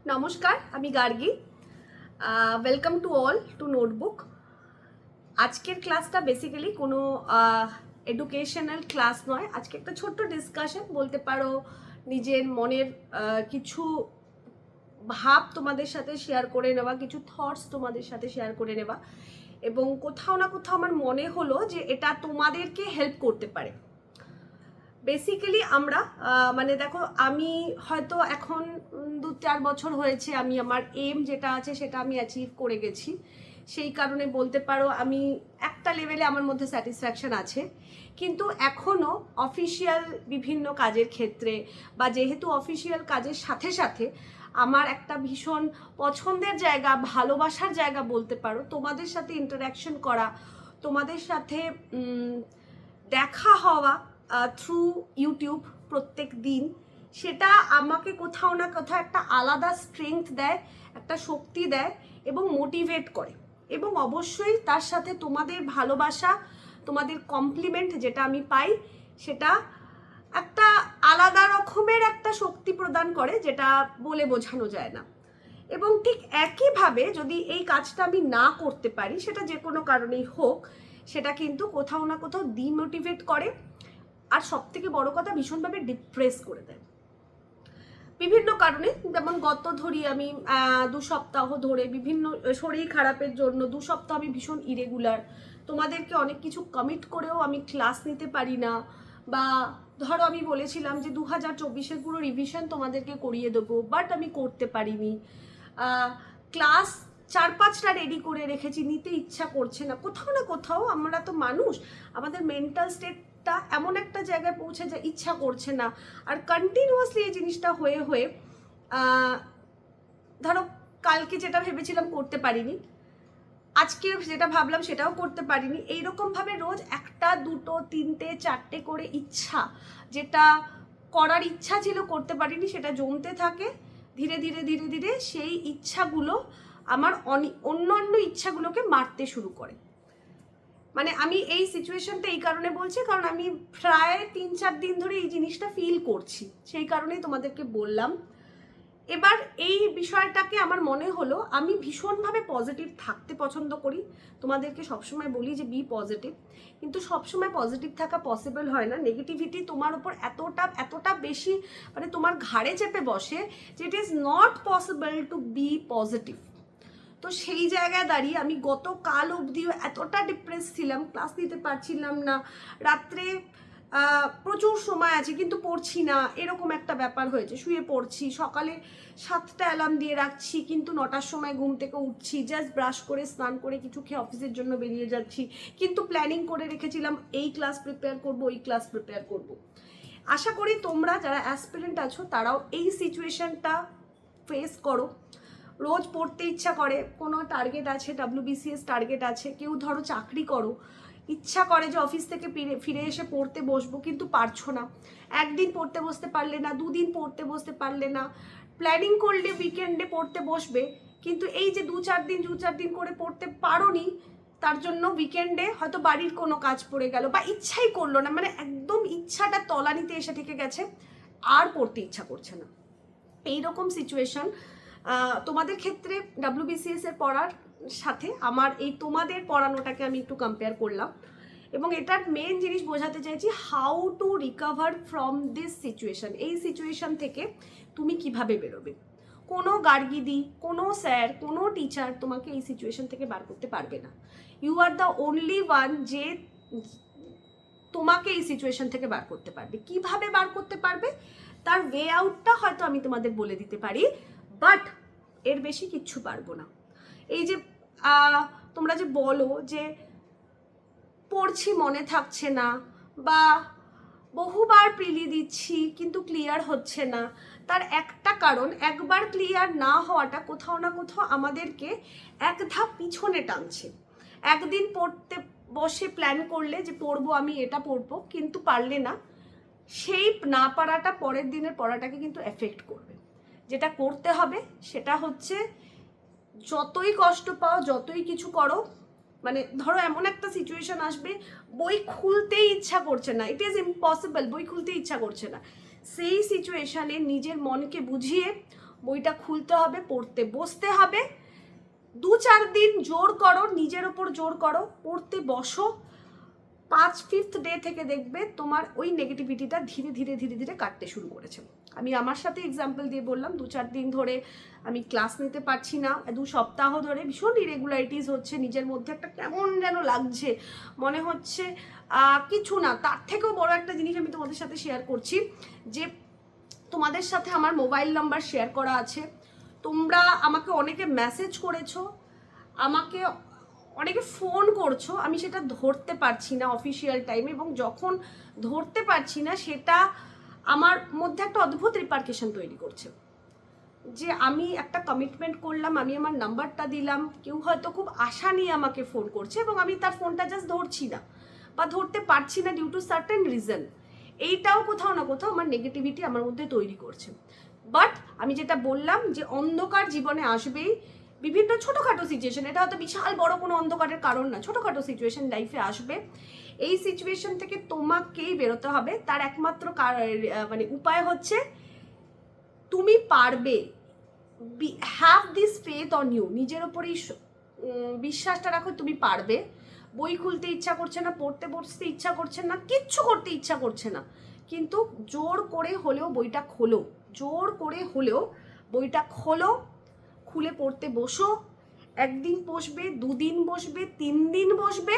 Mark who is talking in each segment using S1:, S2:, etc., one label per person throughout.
S1: নমস্কার, আমি Gargi. Welcome to all two notebook. আজকের ক্লাসটা বেসিক্যালি কোনো এডুকেশনাল ক্লাস নয়। আজকে একটা ছোট্ট ডিসকাশন বলতে পারো, নিজের মনের কিছু ভাব তোমাদের সাথে শেয়ার করে নেওয়া, কিছু থটস তোমাদের সাথে শেয়ার করে নেওয়া, এবং কোথাও না কোথাও আমার মনে হলো যে এটা তোমাদেরকে হেল্প করতে পারে। বেসিক্যালি আমরা মানে দেখো, আমি হয়তো এখন 2-4 বছর হয়েছে, আমি আমার এম যেটা আছে সেটা আমি অ্যাচিভ করে গেছি। সেই কারণে বলতে পারো আমি একটা লেভেলে আমার মধ্যে স্যাটিসফ্যাকশন আছে। কিন্তু এখনও অফিসিয়াল বিভিন্ন কাজের ক্ষেত্রে, বা যেহেতু অফিসিয়াল কাজের সাথে সাথে আমার একটা ভীষণ পছন্দের জায়গা, ভালোবাসার জায়গা বলতে পারো, তোমাদের সাথে ইন্টারাকশন করা, তোমাদের সাথে দেখা হওয়া থ্রু ইউটিউব প্রত্যেক দিন, সেটা আমাকে কোথাও না কোথাও একটা আলাদা স্ট্রেংথ দেয়, একটা শক্তি দেয় এবং মোটিভেট করে। এবং অবশ্যই তার সাথে তোমাদের ভালোবাসা, তোমাদের কমপ্লিমেন্ট যেটা আমি পাই, সেটা একটা আলাদা রকমের একটা শক্তি প্রদান করে, যেটা বলে বোঝানো যায় না। এবং ঠিক একইভাবে যদি এই কাজটা আমি না করতে পারি, সেটা যে কোনো কারণেই হোক, সেটা কিন্তু কোথাও না কোথাও ডিমোটিভেট করে, আর সব থেকে বড় কথা ভীষণভাবে ডিপ্রেস করে দেয় বিভিন্ন কারণে। যেমন ধরি আমি 2 সপ্তাহ ধরে বিভিন্ন শরীর খারাপের জন্য 2 সপ্তাহ আমি ভীষণ ইরেগুলার, তোমাদেরকে অনেক কিছু কমিট করেও আমি ক্লাস নিতে পারি না। বা ধরো আমি বলেছিলাম যে 2024-এর পুরো রিভিশন তোমাদেরকে করিয়ে দেবো, বাট আমি করতে পারিনি। ক্লাস 4-5টা রেডি করে রেখেছি, নিতে ইচ্ছা করছে না। কোথাও না কোথাও আমরা তো মানুষ, আমাদের মেন্টাল স্টেটটা এমন একটা জায়গায় পৌঁছে যায়, ইচ্ছা করছে না। আর কন্টিনিউয়াসলি এই জিনিসটা হয়ে হয়ে ধরো কালকে যেটা ভেবেছিলাম করতে পারিনি, আজকে যেটা ভাবলাম সেটাও করতে পারিনি। এইরকমভাবে রোজ 1টা 2টো 3টে 4টে করে ইচ্ছা, যেটা করার ইচ্ছা ছিল করতে পারিনি, সেটা জমতে থাকে। ধীরে ধীরে ধীরে ধীরে সেই ইচ্ছাগুলো আমার অন্যান্য ইচ্ছাগুলোকে মারতে শুরু করে। মানে আমি এই সিচুয়েশনটা এই কারণে বলছি, কারণ আমি প্রায় 3-4 দিন ধরে এই জিনিসটা ফিল করছি, সেই কারণেই তোমাদেরকে বললাম। এবার এই বিষয়টাকে আমার মনে হলো, আমি ভীষণভাবে পজিটিভ থাকতে পছন্দ করি, তোমাদেরকে সবসময় বলি যে বি পজিটিভ, কিন্তু সবসময় পজিটিভ থাকা পসিবল হয় না। নেগেটিভিটি তোমার উপর এতটা বেশি মানে তোমার ঘাড়ে চেপে বসে যে it is not possible to be positive. তো সেই জায়গায় দাঁড়িয়ে আমি গতকাল অবধিও এতটা ডিপ্রেস ছিলাম, ক্লাস নিতে পারছিলাম না, রাত্রে প্রচুর সময় আছে কিন্তু পড়ছি না, এরকম একটা ব্যাপার হয়েছে। শুয়ে পড়ছি, সকালে 7টা অ্যালার্ম দিয়ে রাখছি, কিন্তু 9টার সময় ঘুম থেকে উঠছি, জাস্ট ব্রাশ করে স্নান করে কিছু খেয়ে অফিসের জন্য বেরিয়ে যাচ্ছি, কিন্তু প্ল্যানিং করে রেখেছিলাম এই ক্লাস প্রিপেয়ার করব, ওই ক্লাস প্রিপেয়ার করব। আশা করি তোমরা যারা অ্যাসপিরেন্ট আছো তারাও এই সিচুয়েশনটা ফেস করো। রোজ পড়তে ইচ্ছা করে, কোনো টার্গেট আছে, WBCS টার্গেট আছে, কেউ ধরো চাকরি করো, ইচ্ছা করে যে অফিস থেকে ফিরে এসে পড়তে বসবো, কিন্তু পারছো না। একদিন পড়তে বসতে পারলে না, 2 দিন পড়তে বসতে পারলে না, প্ল্যানিং করলে উইকেন্ডে পড়তে বসবে, কিন্তু এই যে 2-4 দিন করে পড়তে পারোনি, তার জন্য উইকেন্ডে হয়তো বাড়ির কোনো কাজ পড়ে গেল, বা ইচ্ছাই করলো না, মানে একদম ইচ্ছাটা তলানিতে এসে ঠেকে গেছে, আর পড়তে ইচ্ছা করছে না। এইরকম সিচুয়েশন তোমাদের ক্ষেত্রে WBCS এর পড়ার সাথে আমার এই তোমাদের পড়ানোটাকে আমি একটু কম্পেয়ার করলাম, এবং এটার মেন জিনিস বোঝাতে চাইছি how to recover from this situation. এই সিচুয়েশন থেকে তুমি কিভাবে বেরোবে। কোনো গার্গিদি, কোনো স্যার, কোনো টিচার তোমাকে এই সিচুয়েশন থেকে বার করতে পারবে না। You are the only one যে তোমাকে এই সিচুয়েশন থেকে বার করতে পারবে। কিভাবে বার করতে পারবে তার ওয়ে আউটটা হয়তো আমি তোমাদের বলে দিতে পারি, বাট এর বেশি কিচ্ছু পারবো না। এই যে তোমরা যে বলো যে পড়ছি মনে থাকছে না, বা বহুবার প্রিলি দিচ্ছি কিন্তু ক্লিয়ার হচ্ছে না, তার একটা কারণ, একবার ক্লিয়ার না হওয়াটা কোথাও না কোথাও আমাদেরকে এক ধাপ পিছনে টানছে। একদিন পড়তে বসে প্ল্যান করলে যে পড়বো, আমি এটা পড়বো, কিন্তু পারলে না, সেই না পারাটা পরের দিনের পড়াটাকে কিন্তু এফেক্ট করবে। যেটা করতে হবে সেটা হচ্ছে, যতই কষ্ট পাও, যতই কিছু করো, মানে ধরো এমন একটা সিচুয়েশন আসবে বই খুলতেই ইচ্ছা করছে না, ইট ইজ ইম্পসিবল, বই খুলতে ইচ্ছা করছে না, সেই সিচুয়েশনে নিজের মনকে বুঝিয়ে বইটা খুলতে হবে, পড়তে বসতে হবে। 2-4 দিন জোর করো, নিজের ওপর জোর করো, পড়তে বসো। 5th ডে থেকে দেখবে তোমার ওই নেগেটিভিটিটা ধীরে ধীরে ধীরে ধীরে কাটতে শুরু করেছে। আমি আমার সাথে এক্সাম্পল দিয়ে বললাম, 2-4 দিন ধরে আমি ক্লাস নিতে পারছি না, 2 সপ্তাহ ধরে ভীষণ ইরেগুলারিটিস হচ্ছে, নিজের মধ্যে একটা কেমন যেন লাগছে, মনে হচ্ছে কিছু না। তার থেকেও বড় একটা জিনিস আমি তোমাদের সাথে শেয়ার করছি, যে তোমাদের সাথে আমার মোবাইল নাম্বার শেয়ার করা আছে। তোমরা আমাকে অনেকে মেসেজ করেছো, আমাকে অনেকে ফোন করছো, আমি সেটা ধরতে পারছি না অফিসিয়াল টাইমে, এবং যখন ধরতে পারছি না সেটা আমার মধ্যে একটা অদ্ভুত রিপার্কেশন তৈরি করছে। যে আমি একটা কমিটমেন্ট করলাম, আমি আমার নাম্বারটা দিলাম, কেউ হয়তো খুব আশা নিয়ে আমাকে ফোন করছে এবং আমি তার ফোনটা জাস্ট ধরছি না বা ধরতে পারছি না ডিউ টু সার্টেন রিজন। এইটাও কোথাও না কোথাও আমার নেগেটিভিটি আমার মধ্যে তৈরি করছে। বাট আমি যেটা বললাম যে অন্ধকার জীবনে আসবেই, বিভিন্ন ছোটোখাটো সিচুয়েশন, এটা হয়তো বিশাল বড় কোনো অন্ধকারের কারণ না, ছোটোখাটো সিচুয়েশন লাইফে আসবে। এই সিচুয়েশন থেকে তোমাকেই বেরোতে হবে। তার একমাত্র মানে উপায় হচ্ছে তুমি পারবে। Have this faith on you, নিজের ওপরেই বিশ্বাসটা রাখো, তুমি পারবে। বই খুলতে ইচ্ছা করছে না, পড়তে বসতে ইচ্ছা করছে না, কিচ্ছু করতে ইচ্ছা করছে না, কিন্তু জোর করে হলেও বইটা খোলো, জোর করে হলেও বইটা খোলো, খুলে পড়তে বসো। 1 দিন বসবে, 2 দিন বসবে, 3 দিন বসবে,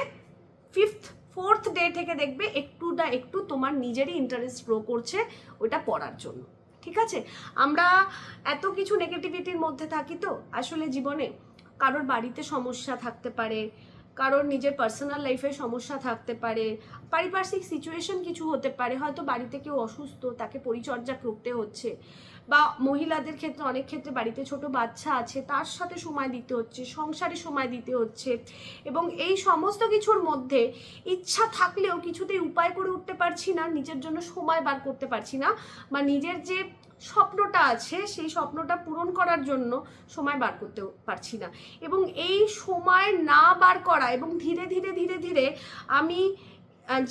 S1: 4th ডে থেকে দেখবে একটু না একটু তোমার নিজেরই ইন্টারেস্ট গ্রো করছে ওইটা পড়ার জন্য। ঠিক আছে? আমরা এত কিছু নেগেটিভিটির মধ্যে থাকি, তো আসলে জীবনে কারোর বাড়িতে সমস্যা থাকতে পারে, কারোর নিজের পার্সোনাল লাইফে সমস্যা থাকতে পারে, পারিপার্শ্বিক সিচুয়েশন কিছু হতে পারে, হয়তো বাড়িতে কেউ অসুস্থ, তাকে পরিচর্যা করতে হচ্ছে, বা মহিলাদের ক্ষেত্রে অনেক ক্ষেত্রে বাড়িতে ছোট বাচ্চা আছে, তার সাথে সময় দিতে হচ্ছে, সংসারে সময় দিতে হচ্ছে, এবং এই সমস্ত কিছুর মধ্যে ইচ্ছা থাকলেও কিছুতেই উপায় করে উঠতে পারছি না, নিজের জন্য সময় বার করতে পারছি না, বা নিজের যে স্বপ্নটা আছে সেই স্বপ্নটা পূরণ করার জন্য সময় বার করতে পারছি না। এবং এই সময় না বার করা এবং ধীরে ধীরে ধীরে ধীরে আমি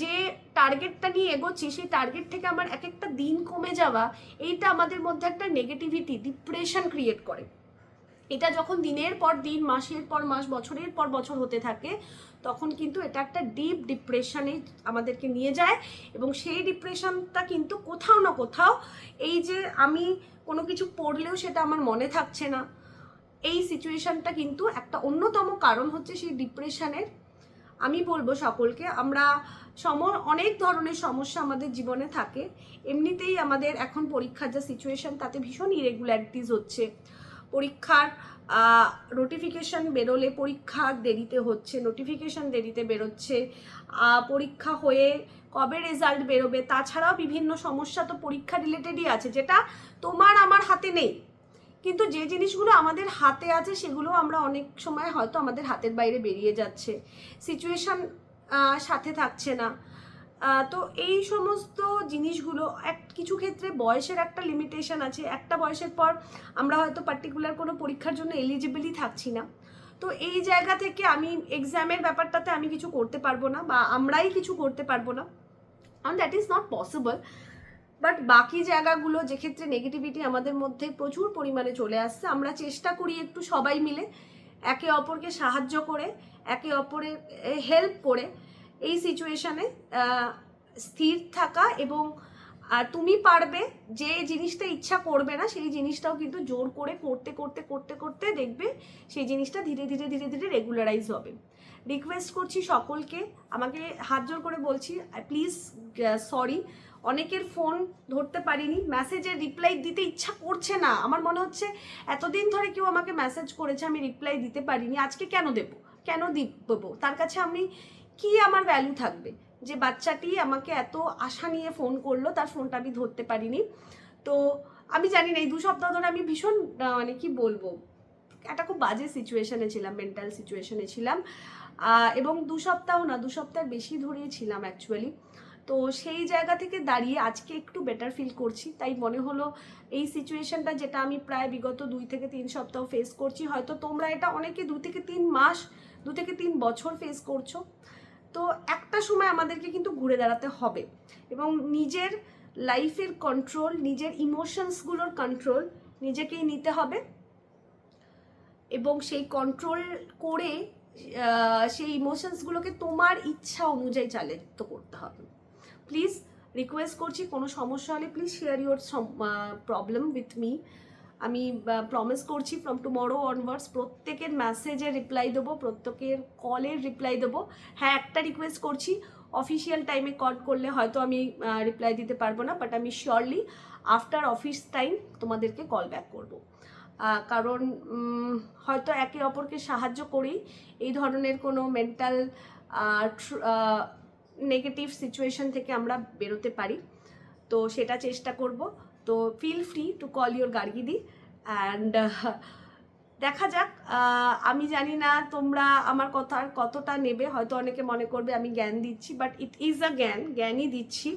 S1: যে টার্গেটটা নিয়ে এগোচ্ছি সেই টার্গেট থেকে আমার এক একটা দিন কমে যাওয়া, এইটা আমাদের মধ্যে একটা নেগেটিভিটি, ডিপ্রেশন ক্রিয়েট করে। এটা যখন দিনের পর দিন, মাসের পর মাস, বছরের পর বছর হতে থাকে, তখন কিন্তু এটা একটা ডিপ ডিপ্রেশনে আমাদেরকে নিয়ে যায়। এবং সেই ডিপ্রেশনটা কিন্তু কোথাও না কোথাও, এই যে আমি কোনো কিছু পড়লেও সেটা আমার মনে থাকছে না, এই সিচুয়েশনটা কিন্তু একটা অন্যতম কারণ হচ্ছে সেই ডিপ্রেশনের। আমি বলবো সকলকে, আমরা অনেক ধরনের সমস্যা আমাদের জীবনে থাকে। এমনিতেই আমাদের এখন পরীক্ষার যা সিচুয়েশন, তাতে ভীষণ ইরেগুলারিটিস হচ্ছে। পরীক্ষার নোটিফিকেশান বেরোলে পরীক্ষা দেরিতে হচ্ছে, নোটিফিকেশান দেরিতে বেরোচ্ছে, পরীক্ষা হয়ে কবে রেজাল্ট বেরোবে, তাছাড়াও বিভিন্ন সমস্যা তো পরীক্ষা রিলেটেডই আছে, যেটা তোমার আমার হাতে নেই, কিন্তু যে জিনিসগুলো আমাদের হাতে আছে সেগুলো আমরা অনেক সময় হয়তো আমাদের হাতের বাইরে বেরিয়ে যাচ্ছে, সিচুয়েশান সাথে থাকছে না। তো এই সমস্ত জিনিসগুলো কিছু ক্ষেত্রে বয়সের একটা লিমিটেশন আছে, একটা বয়সের পর আমরা হয়তো পার্টিকুলার কোনো পরীক্ষার জন্য এলিজিবলই থাকছি না। তো এই জায়গা থেকে আমি এক্সামের ব্যাপারটাতে আমি কিছু করতে পারবো না, বা আমরাই কিছু করতে পারবো না, and that is not possible. But বাকি জায়গাগুলো যে ক্ষেত্রে নেগেটিভিটি আমাদের মধ্যে প্রচুর পরিমাণে চলে আসছে, আমরা চেষ্টা করি একটু সবাই মিলে একে অপরকে সাহায্য করে, একে অপরের হেল্প করে এই সিচুয়েশানে স্থির থাকা। এবং তুমি পারবে, যে জিনিসটা ইচ্ছা করবে না সেই জিনিসটাও কিন্তু জোর করে করতে করতে করতে করতে দেখবে সেই জিনিসটা ধীরে ধীরে ধীরে ধীরে রেগুলারাইজ হবে। রিকোয়েস্ট করছি সকলকে, আমাকে হাত জোর করে বলছি, প্লিজ সরি, অনেকের ফোন ধরতে পারিনি, মেসেজের রিপ্লাই দিতে ইচ্ছা করছে না, আমার মনে হচ্ছে এতদিন ধরে কেউ আমাকে মেসেজ করেছে, আমি রিপ্লাই দিতে পারিনি, আজকে কেন দেবো, কেন দেবো, তার কাছে আমি কি আমার ভ্যালু থাকবে, যে বাচ্চাটি আমাকে এত আশা নিয়ে ফোন করলো, তার ফোনটা আমি ধরতে পারিনি। তো আমি জানি না, এই 2 সপ্তাহ ধরে আমি ভীষণ মানে কি বলবো, একটা খুব বাজে সিচুয়েশনে ছিলাম, মেন্টাল সিচুয়েশনে ছিলাম, এবং 2 সপ্তাহ না, 2 সপ্তাহ বেশি ধরেই ছিলাম অ্যাকচুয়ালি। তো সেই জায়গা থেকে দাঁড়িয়ে আজকে একটু বেটার ফিল করছি, তাই মনে হলো এই সিচুয়েশনটা যেটা আমি প্রায় বিগত 2 থেকে 3 সপ্তাহ ফেস করছি, হয়তো তোমরা এটা অনেকে 2 থেকে 3 মাস, 2 থেকে 3 বছর ফেস করছো। তো একটা সময় আমাদেরকে কিন্তু ঘুরে দাঁড়াতে হবে এবং নিজের লাইফের কন্ট্রোল, নিজের ইমোশনসগুলোর কন্ট্রোল নিজেকেই নিতে হবে এবং সেই কন্ট্রোল করে সেই ইমোশনসগুলোকে তোমার ইচ্ছা অনুযায়ী চালিত করতে হবে। প্লিজ রিকোয়েস্ট করছি, কোনো সমস্যা হলে please share your problem with me. আমি প্রমিস করছি ফ্রম টুমরো অনওয়ার্ডস প্রত্যেকের মেসেজের রিপ্লাই দেবো, প্রত্যেকের কলের রিপ্লাই দেবো। হ্যাঁ, একটা রিকোয়েস্ট করছি, অফিসিয়াল টাইমে কল করলে হয়তো আমি রিপ্লাই দিতে পারবো না, বাট আমি শিওরলি আফটার অফিস টাইম তোমাদেরকে কল ব্যাক করবো। কারণ হয়তো একে অপরকে সাহায্য করেই এই ধরনের কোনো মেন্টাল নেগেটিভ সিচুয়েশন থেকে আমরা বেরোতে পারি, তো সেটা চেষ্টা করব। তো feel free to call your গার্গিদি অ্যান্ড দেখা যাক। আমি জানি না তোমরা আমার কথার কতটা নেবে, হয়তো অনেকে মনে করবে আমি জ্ঞান দিচ্ছি, বাট ইট ইজ আ জ্ঞানই দিচ্ছি।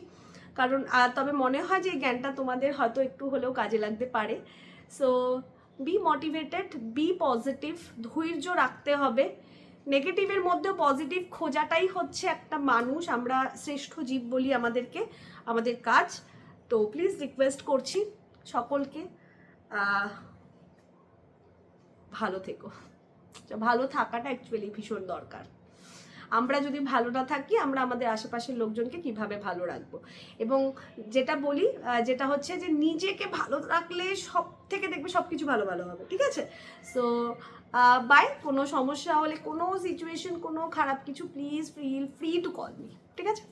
S1: কারণ তবে মনে হয় যে এই জ্ঞানটা তোমাদের হয়তো একটু হলেও কাজে লাগতে পারে। So be motivated, be positive, ধৈর্য রাখতে হবে। নেগেটিভের মধ্যেও পজিটিভ খোঁজাটাই হচ্ছে একটা মানুষ, আমরা শ্রেষ্ঠ জীব বলি আমাদেরকে, আমাদের কাজ। তো প্লিজ রিকোয়েস্ট করছি সকলকে ভালো থেকো। ভালো থাকাটা অ্যাকচুয়ালি ভীষণ দরকার। আমরা যদি ভালো না থাকি, আমরা আমাদের আশেপাশের লোকজনকে কিভাবে ভালো রাখবো। এবং যেটা বলি, যেটা হচ্ছে যে নিজেকে ভালো রাখলে সব থেকে দেখবে সব কিছু ভালো ভালো হবে, ঠিক আছে? So bye. কোনো সমস্যা হলে, কোনো সিচুয়েশন, কোনো খারাপ কিছু, please feel free to call me, ঠিক আছে?